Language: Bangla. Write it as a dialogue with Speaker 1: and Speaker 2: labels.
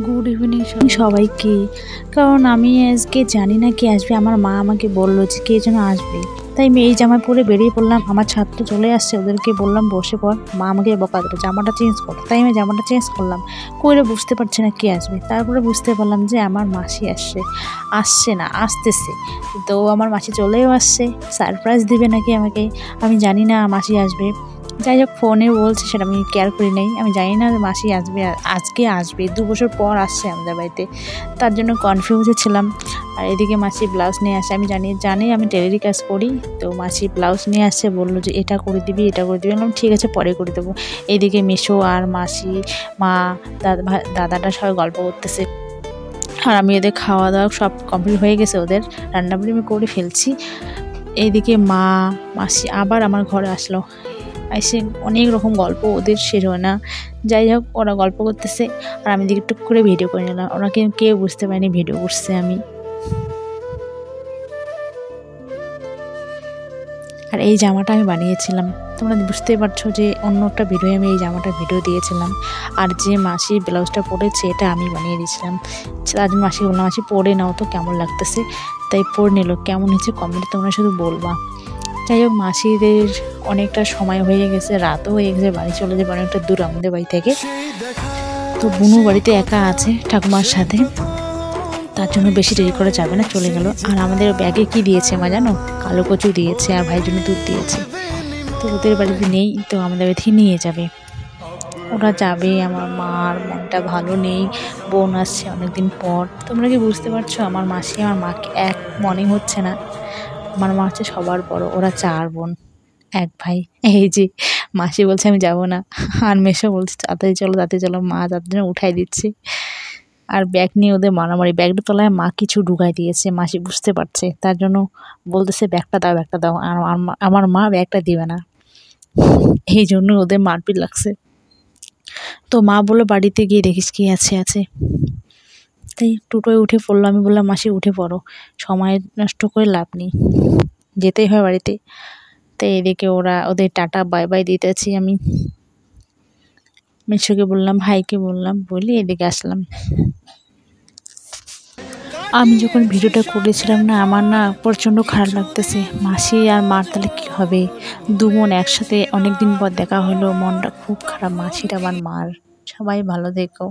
Speaker 1: গুড ইভিনিং সবাইকে। কারণ আমি আজকে জানি না কে আসবে, আমার মা আমাকে বললো যে কে যেন আসবে, তাই আমি এই জামা পরে বেরিয়ে পড়লাম। আমার ছাত্র চলে আসছে, ওদেরকে বললাম বসে পড়, মা আমাকে বকা দিল জামাটা চেঞ্জ কর, তাই আমি জামাটা চেঞ্জ করলাম। করে বুঝতে পারছি না কে আসবে, তারপরে বুঝতে পারলাম যে আমার মাসি আসছে না আসতেছে। তো আমার মাসি চলেও আসছে, সারপ্রাইজ দিবে নাকি আমাকে, আমি জানি না মাসি আসবে। যাই হোক, ফোনে বলছে সেটা আমি কেয়ার করি নাই, আমি জানি না মাসি আসবে, আজকে আসবে, 2 বছর পর আসছে আমাদের বাড়িতে, তার জন্য কনফিউজে ছিলাম। আর এদিকে মাসি ব্লাউজ নিয়ে আসে, আমি জানি আমি টেলারি কাজ করি, তো মাসি ব্লাউজ নিয়ে আসছে, বললো যে এটা করে দিবি এটা করে দিবি, বললাম ঠিক আছে পরে করে দেবো। এইদিকে মিশো আর মাসি, মা, দাদাটা সবাই গল্প করতেছে, আর আমি এদের খাওয়া দাওয়া সব কমপ্লিট হয়ে গেছে, ওদের রান্নাবাড়ি আমি করে ফেলছি। এইদিকে মাসি আবার আমার ঘরে আসলো, এসে অনেক রকম গল্প, ওদের শেষ হয় না। যাই হোক, ওরা গল্প করতেছে আর আমি দিকে টুক করে ভিডিও করে নিলাম, ওরা কেউ বুঝতে পারেনি ভিডিও করছে আমি। আর এই জামাটা আমি বানিয়েছিলাম, তোমরা বুঝতেই পারছো যে অন্য একটা ভিডিও আমি এই জামাটা ভিডিও দিয়েছিলাম। আর যে মাসি ব্লাউজটা পরেছে এটা আমি বানিয়ে দিয়েছিলাম, তার জন্য মাসি বললাম মাসি পরে নাও তো কেমন লাগতেছে, তাই পরে নিল। কেমন হয়েছে কমেন্টে তোমরা শুধু বলবা। যাই হোক, মাসিদের অনেকটা সময় হয়ে গেছে, রাতও হয়ে গেছে, বাড়ি চলে যাবে অনেকটা দূর আমাদের বাড়ি থেকে। তো বুনু বাড়িতে একা আছে ঠাকুমার সাথে, তার জন্য বেশি দেরি করে যাবে না, চলে গেল। আর আমাদের ব্যাগে কি দিয়েছে মা জানো, কালো কচু দিয়েছে আর ভাইয়ের জন্য দুধ দিয়েছে। তো ওদের বাড়িতে নেই, তো আমাদের বাড়িতে নিয়ে যাবে, ওরা যাবে। আমার মার মনটা ভালো নেই, বোন আসছে অনেকদিন পর। তোমরা কি বুঝতে পারছো, আমার মাসি আমার মাকে এক মনে হচ্ছে না। আমার মা হচ্ছে সবার বড়, ওরা 4 বোন 1 ভাই। এই যে মাসি বলছে আমি যাব না, আর মেসো বলছে তাড়াতাড়ি চলো, মা তাদের জন্য উঠাই দিচ্ছে। আর ব্যাগ নিয়ে ওদের মারামারি, ব্যাগটা তলায় মা কিছু ঢুকাই দিয়েছে, মাসি বুঝতে পারছে, তার জন্য বলতেছে ব্যাগটা দাও, আর আমার মা ব্যাগটা দিবে না, এই জন্য ওদের মারপিট লাগছে। তো মা বললো বাড়িতে গিয়ে দেখিস কি আছে। তাই টোটোয় উঠে পড়লো, আমি বললাম মাসি উঠে পড়ো, সময় নষ্ট করে লাভ নেই, যেতেই হয় বাড়িতে। তাই এদিকে ওদের টাটা বাই বাই দিতেছি আমি। মিশুকে বললাম, ভাইকে বললাম, বলি এদিকে আসলাম। আমি যখন ভিডিওটা করেছিলাম না, আমার না প্রচণ্ড খারাপ লাগতেছে, মাসি আর মার তাহলে কী হবে, 2 বোন একসাথে অনেক দিন পর দেখা হলো, মনটা খুব খারাপ, মাসির আবার মার। সবাই ভালো থেকো।